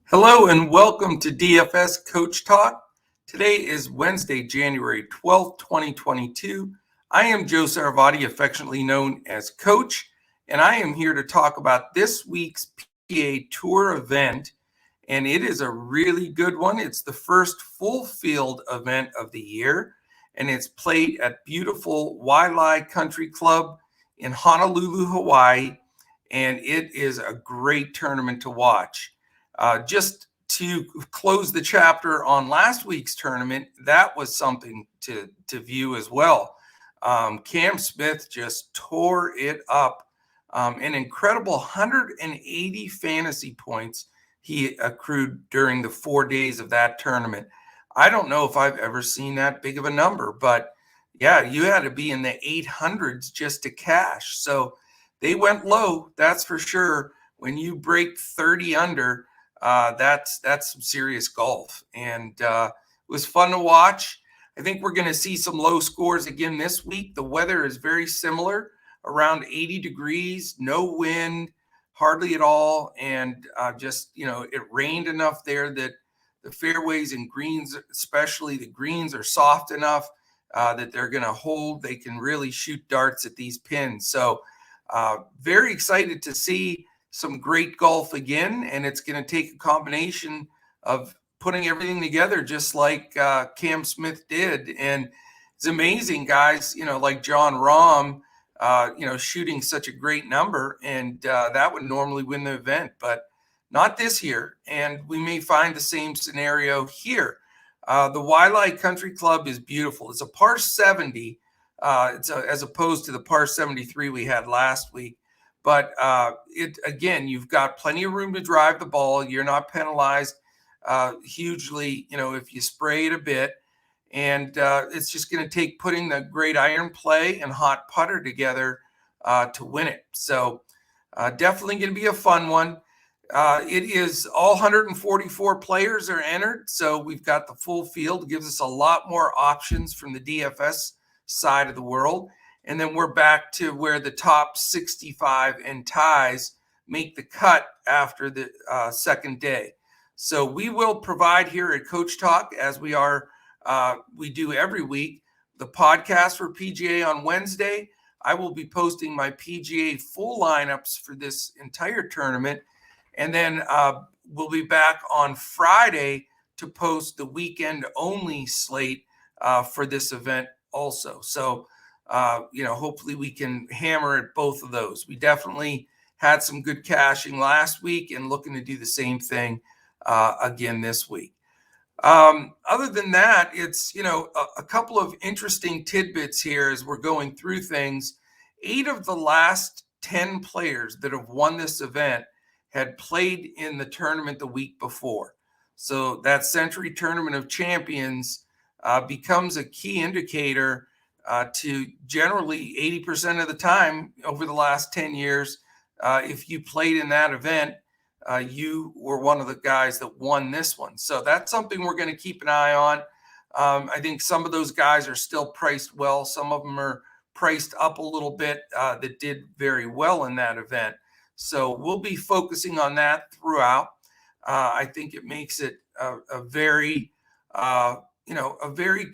Hello and welcome to DFS Coach Talk. Today is Wednesday, January 12th, 2022. I am Joe Saravati, affectionately known as Coach, and I am here to talk about this week's PGA Tour event, and it is a really good one. It's the first full field event of the year, and it's played at beautiful Waialae Country Club in Honolulu, Hawaii, and it is a great tournament to watch. Just to close the chapter on last week's tournament, that was something to view as well. Cam Smith just tore it up. An incredible 180 fantasy points he accrued during the 4 days of that tournament. I don't know if I've ever seen that big of a number, but yeah, you had to be in the 800s just to cash. So they went low, that's for sure. When you break 30 under, that's some serious golf, and it was fun to watch. I think we're going to see some low scores again this week. The weather is very similar, around 80 degrees, no wind, hardly at all, and it rained enough there that the fairways and greens, especially the greens, are soft enough that they're going to hold. They can really shoot darts at these pins. So very excited to see some great golf again, and it's going to take a combination of putting everything together just like Cam Smith did. And it's amazing, guys, like John Rahm, shooting such a great number, and that would normally win the event, but not this year. And we may find the same scenario here. The Waialae Country Club is beautiful. It's a par 70, as opposed to the par 73 we had last week. But again, you've got plenty of room to drive the ball. You're not penalized hugely, if you spray it a bit. And it's just going to take putting the great iron play and hot putter together to win it. So definitely going to be a fun one. It is all 144 players are entered. So we've got the full field. It gives us a lot more options from the DFS side of the world. And then we're back to where the top 65 and ties make the cut after the second day. So we will provide here at Coach Talk, as we do every week, the podcast for PGA on Wednesday. I will be posting my PGA full lineups for this entire tournament. And then we'll be back on Friday to post the weekend only slate for this event also. So hopefully we can hammer at both of those. We definitely had some good cashing last week and looking to do the same thing again this week. Other than that, it's, a couple of interesting tidbits here as we're going through things. 8 of the last 10 players that have won this event had played in the tournament the week before. So that Century Tournament of Champions becomes a key indicator to generally 80% of the time over the last 10 years. If you played in that event, you were one of the guys that won this one. So that's something we're going to keep an eye on. I think some of those guys are still priced well. Some of them are priced up a little bit that did very well in that event. So we'll be focusing on that throughout. I think it makes it a very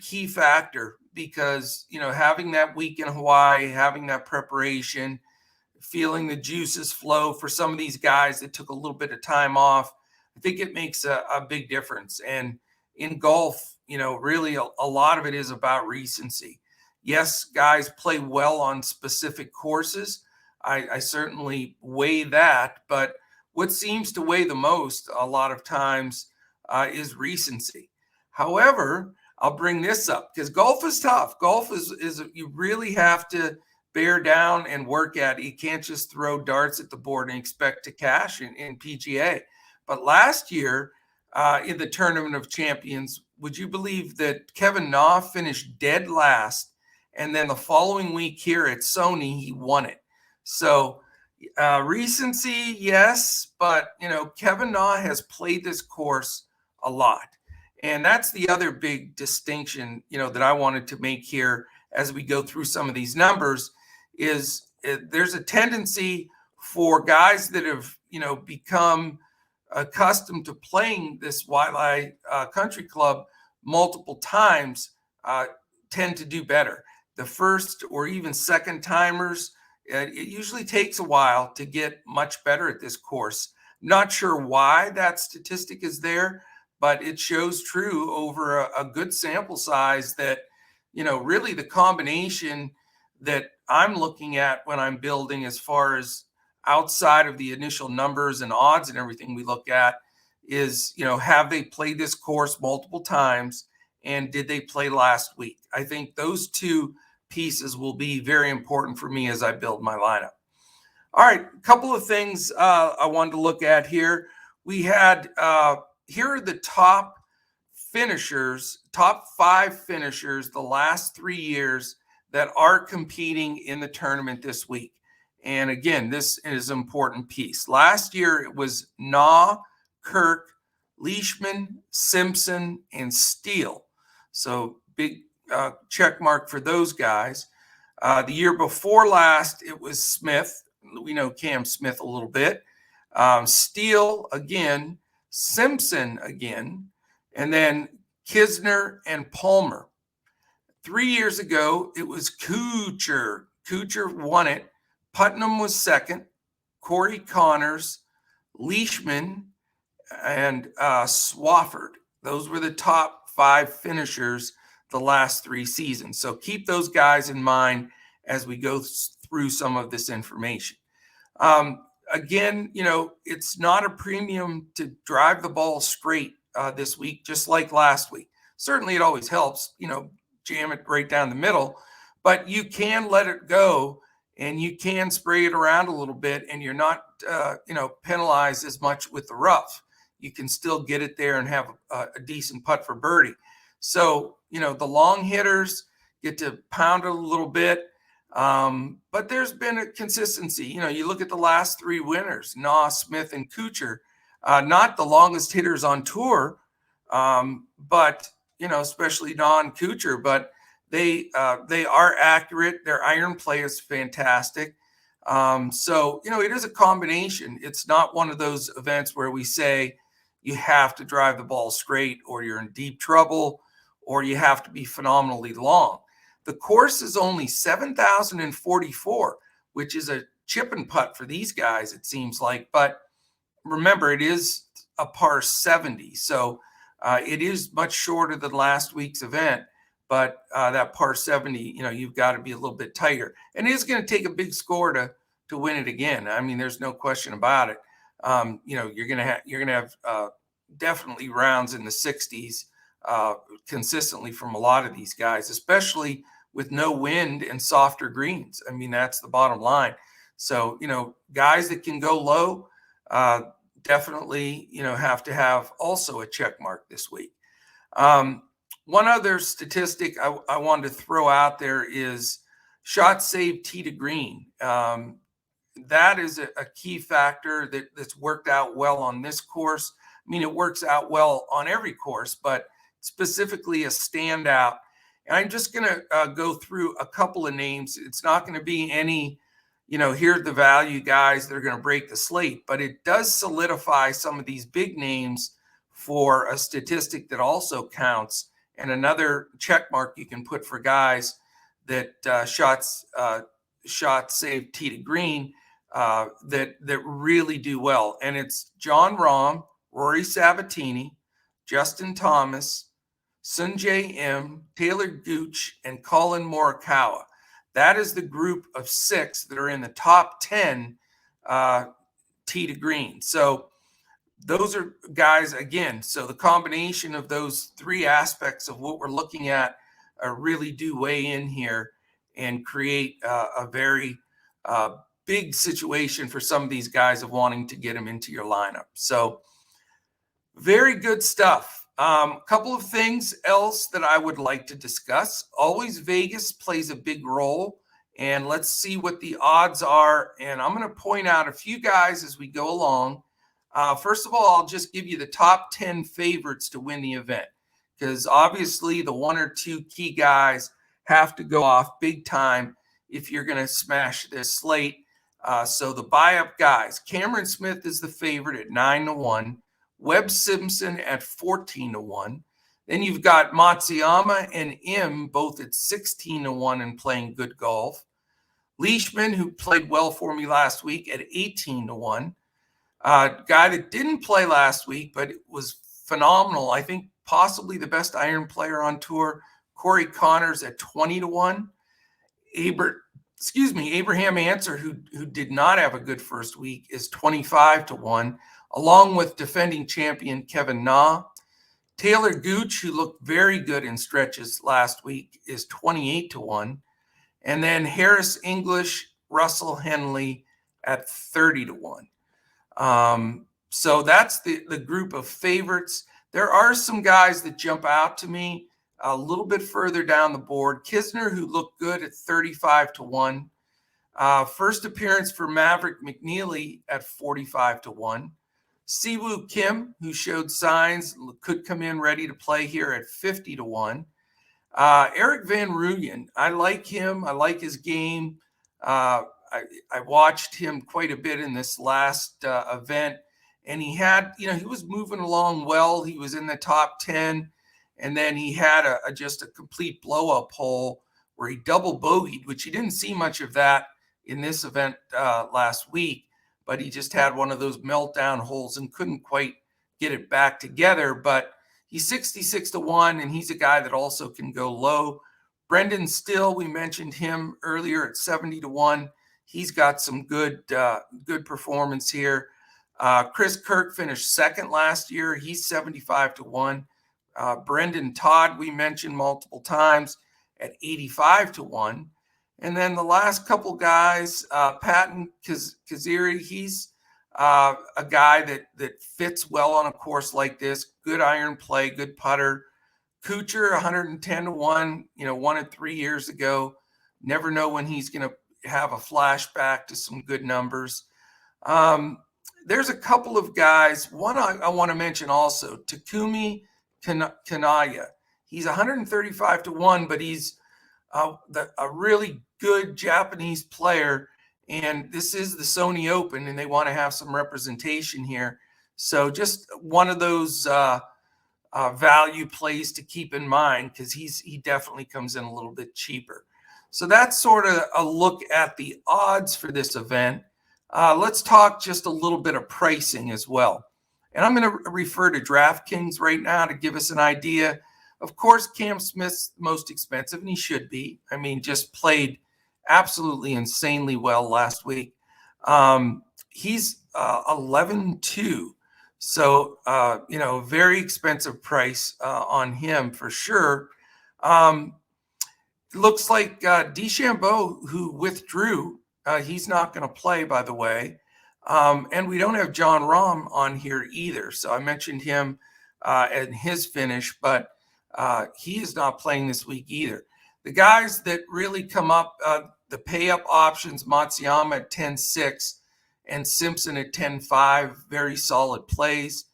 key factor, because, having that week in Hawaii, having that preparation, feeling the juices flow for some of these guys that took a little bit of time off, I think it makes a big difference. And in golf, really a lot of it is about recency. Yes, guys play well on specific courses. I certainly weigh that, but what seems to weigh the most a lot of times is recency. However, I'll bring this up because golf is tough. Golf is you really have to bear down and work at it. You can't just throw darts at the board and expect to cash in PGA. But last year in the Tournament of Champions, would you believe that Kevin Na finished dead last, and then the following week here at Sony, he won it? So recency, yes, but Kevin Na has played this course a lot. And that's the other big distinction, that I wanted to make here as we go through some of these numbers is there's a tendency for guys that have, become accustomed to playing this Waialae Country Club multiple times tend to do better. The first or even second timers, it usually takes a while to get much better at this course. Not sure why that statistic is there, but it shows true over a good sample size that, really the combination that I'm looking at when I'm building, as far as outside of the initial numbers and odds and everything we look at, is, have they played this course multiple times, and did they play last week? I think those two pieces will be very important for me as I build my lineup. All right, a couple of things I wanted to look at here. We had, here are the top finishers, top 5 finishers the last 3 years that are competing in the tournament this week. And again, this is an important piece. Last year, it was Na, Kirk, Leishman, Simpson, and Steele. So big check mark for those guys. The year before last, it was Smith. We know Cam Smith a little bit. Steele again, Simpson again, and then Kisner and Palmer. 3 years ago, it was Kuchar. Kuchar won it. Putnam was second. Corey Connors, Leishman, and Swafford. Those were the top 5 finishers the last 3 seasons. So keep those guys in mind as we go through some of this information. Again, it's not a premium to drive the ball straight this week, just like last week. Certainly it always helps, jam it right down the middle, but you can let it go and you can spray it around a little bit, and you're not, penalized as much with the rough. You can still get it there and have a decent putt for birdie. So, the long hitters get to pound it a little bit. But there's been a consistency. You look at the last 3 winners, Na, Smith, and Kuchar, not the longest hitters on tour, but, especially Na and Kuchar, but they are accurate. Their iron play is fantastic. So, it is a combination. It's not one of those events where we say you have to drive the ball straight, or you're in deep trouble, or you have to be phenomenally long. The course is only 7,044, which is a chip and putt for these guys, it seems like. But remember, it is a par 70. So it is much shorter than last week's event. But that par 70, you've got to be a little bit tighter. And it is going to take a big score to win it again. I mean, there's no question about it. You're going to have definitely rounds in the 60s consistently from a lot of these guys, especially with no wind and softer greens. I mean, that's the bottom line. So, guys that can go low definitely, have to have also a check mark this week. One other statistic I wanted to throw out there is shots saved tee to green. That is a key factor that's worked out well on this course. I mean, it works out well on every course, but specifically a standout. And I'm just going to go through a couple of names. It's not going to be any, here's the value guys that are going to break the slate, but it does solidify some of these big names for a statistic that also counts. And another check mark you can put for guys that shots saved tee to green that really do well. And it's Jon Rahm, Rory Sabatini, Justin Thomas, Sungjae Im, Taylor Gooch, and Colin Morikawa. That is the group of 6 that are in the top 10 tee to green. So those are guys, again, so the combination of those 3 aspects of what we're looking at really do weigh in here and create a very big situation for some of these guys of wanting to get them into your lineup. So very good stuff. A couple of things else that I would like to discuss. Always Vegas plays a big role, and let's see what the odds are. And I'm going to point out a few guys as we go along. First of all, I'll just give you the top 10 favorites to win the event, because obviously the 1 or 2 key guys have to go off big time if you're going to smash this slate. So the buy-up guys, Cameron Smith is the favorite at 9-1, Webb Simpson at 14-1. Then you've got Matsuyama and Im both at 16-1 and playing good golf. Leishman, who played well for me last week, at 18-1. Guy that didn't play last week, but it was phenomenal. I think possibly the best iron player on tour, Corey Connors at 20-1. Abraham Answer, who did not have a good first week, is 25-1, along with defending champion Kevin Na. Taylor Gooch, who looked very good in stretches last week, is 28-1. And then Harris English, Russell Henley at 30-1. So that's the group of favorites. There are some guys that jump out to me a little bit further down the board. Kisner, who looked good at 35-1. First appearance for Maverick McNeely at 45-1. Siwoo Kim, who showed signs, could come in ready to play here at 50-1. Erik van Rooyen, I like him. I like his game. I watched him quite a bit in this last event, and he had, he was moving along well. He was in the top 10, and then he had just a complete blow-up hole where he double bogeyed, which he didn't see much of that in this event last week, but he just had one of those meltdown holes and couldn't quite get it back together. But he's 66-1, and he's a guy that also can go low. Brendan Still, we mentioned him earlier at 70-1. He's got some good performance here. Chris Kirk finished second last year. He's 75-1. Brendan Todd, we mentioned multiple times, at 85-1. And then the last couple guys, Patton Kaziri, he's a guy that fits well on a course like this. Good iron play, good putter. Kuchar, 110-1, won it 3 years ago. Never know when he's going to have a flashback to some good numbers. There's a couple of guys. One I want to mention also, Takumi Kanaya. He's 135-1, but he's a really good Japanese player. And this is the Sony Open, and they want to have some representation here. So just one of those value plays to keep in mind, because he definitely comes in a little bit cheaper. So that's sort of a look at the odds for this event. Let's talk just a little bit of pricing as well. And I'm going to refer to DraftKings right now to give us an idea. Of course, Cam Smith's the most expensive, and he should be. I mean, just played absolutely insanely well last week. He's 11-2. So, very expensive price on him for sure. Looks like DeChambeau, who withdrew, he's not going to play, by the way. And we don't have John Rahm on here either. So I mentioned him and his finish, but he is not playing this week either. The guys that really come up, the pay-up options, Matsuyama at 10-6 and Simpson at 10-5, very solid plays.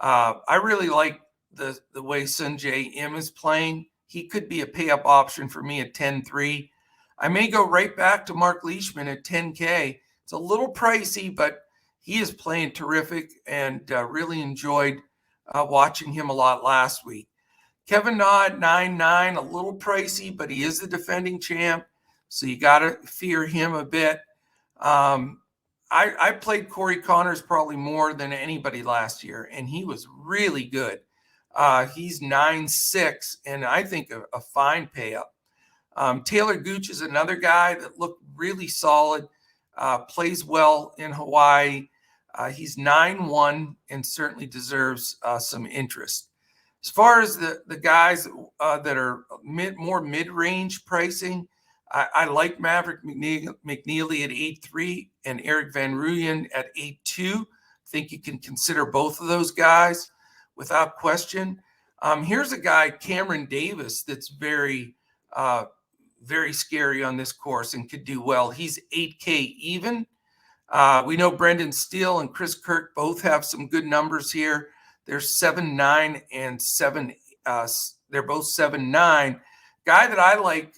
I really like the way Sungjae Im is playing. He could be a pay-up option for me at 10-3. I may go right back to Mark Leishman at 10K. It's a little pricey, but he is playing terrific, and really enjoyed watching him a lot last week. Kevin Na at 9-9, a little pricey, but he is the defending champ, so you got to fear him a bit. I played Corey Connors probably more than anybody last year, and he was really good. He's 9-6, and I think a fine pay up. Taylor Gooch is another guy that looked really solid, plays well in Hawaii. He's 9-1 and certainly deserves some interest. As far as the guys that are more mid-range pricing, I like Maverick McNeely at 8-3 and Erik van Rooyen at 8-2. I think you can consider both of those guys without question. Here's a guy, Cameron Davis, that's very scary on this course and could do well. He's 8K even. We know Brendan Steele and Chris Kirk both have some good numbers here. They're 7-9 and 7. They're both 7-9. Guy that I like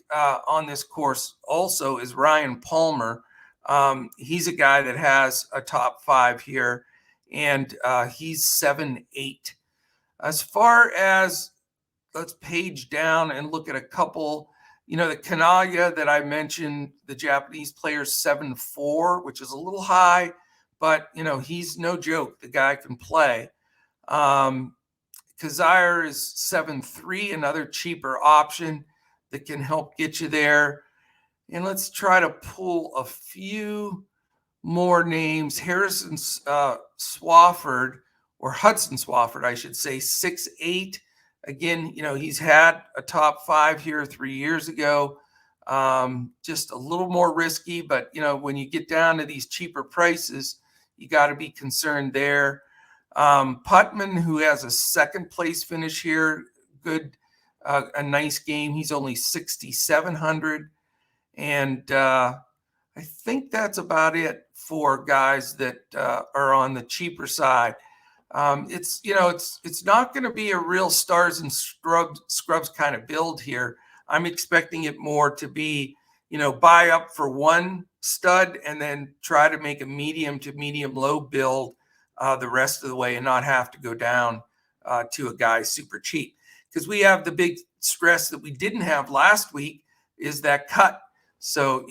on this course also is Ryan Palmer. He's a guy that has a top 5 here, and he's 7-8. As far as, let's page down and look at a couple. The Kanaya that I mentioned, the Japanese player, 7-4, which is a little high, but he's no joke. The guy can play. Kazire is 7-3, another cheaper option that can help get you there. And let's try to pull a few more names. Harrison Swafford, or Hudson Swafford, I should say, 6-8. Again, he's had a top 5 here 3 years ago. Just a little more risky, but when you get down to these cheaper prices, you got to be concerned there. Putman, who has a second place finish here, good, a nice game. He's only 6,700, and I think that's about it for guys that are on the cheaper side. It's not going to be a real stars and scrubs kind of build here. I'm expecting it more to be, buy up for one stud and then try to make a medium to medium low build the rest of the way, and not have to go down to a guy super cheap. Because we have the big stress that we didn't have last week is that cut. So,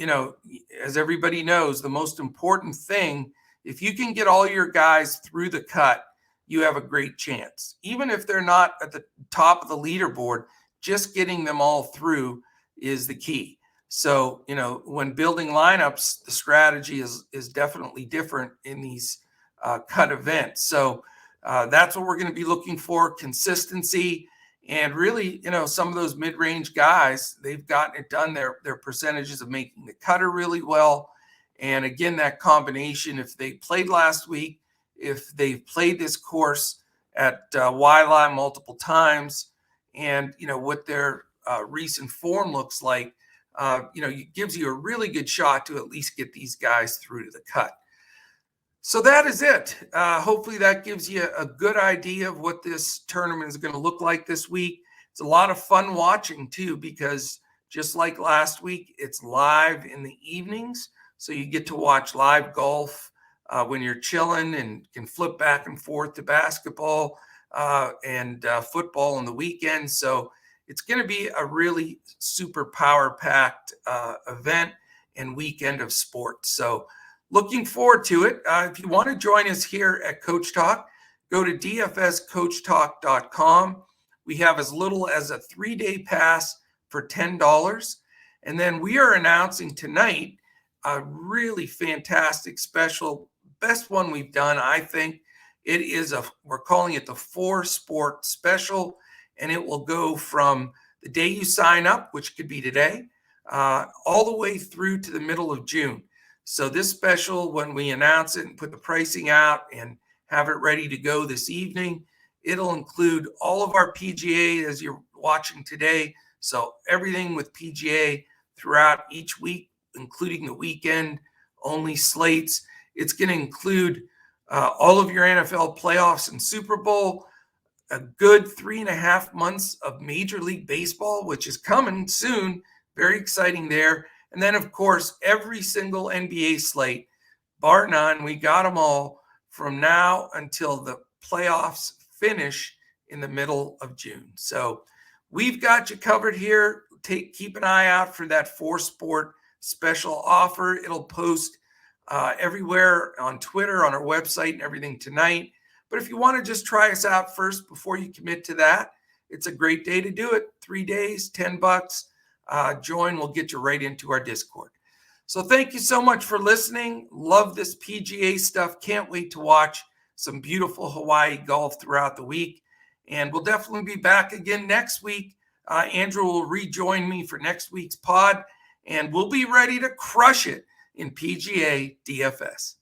as everybody knows, the most important thing, if you can get all your guys through the cut, you have a great chance. Even if they're not at the top of the leaderboard, just getting them all through is the key. So, when building lineups, the strategy is definitely different in these cut events. So that's what we're going to be looking for, consistency. And really, some of those mid-range guys, they've gotten it done. Their percentages of making the cutter really well. And again, that combination, if they played last week, if they've played this course at Waialae multiple times, and what their recent form looks like, it gives you a really good shot to at least get these guys through to the cut. So that is it. Hopefully that gives you a good idea of what this tournament is going to look like this week. It's a lot of fun watching too, because just like last week, it's live in the evenings. So you get to watch live golf when you're chilling, and can flip back and forth to basketball and football on the weekend. So it's going to be a really super power-packed event and weekend of sports. So looking forward to it. If you want to join us here at Coach Talk, go to dfscoachtalk.com. We have as little as a 3-day pass for $10. And then we are announcing tonight a really fantastic special, best one we've done, I think. It is we're calling it the 4-sport special, and it will go from the day you sign up, which could be today, all the way through to the middle of June. So this special, when we announce it and put the pricing out and have it ready to go this evening, it'll include all of our PGA as you're watching today. So everything with PGA throughout each week, including the weekend only slates. It's going to include all of your NFL playoffs and Super Bowl, a good 3.5 months of Major League Baseball, which is coming soon. Very exciting there. And then, of course, every single NBA slate, bar none. We got them all from now until the playoffs finish in the middle of June. So we've got you covered here. Keep an eye out for that 4-sport special offer. It'll post everywhere on Twitter, on our website, and everything tonight. But if you want to just try us out first before you commit to that, it's a great day to do it. 3 days, $10. Join, we'll get you right into our Discord. So thank you so much for listening. Love this PGA stuff. Can't wait to watch some beautiful Hawaii golf throughout the week. And we'll definitely be back again next week. Andrew will rejoin me for next week's pod, and we'll be ready to crush it in PGA DFS.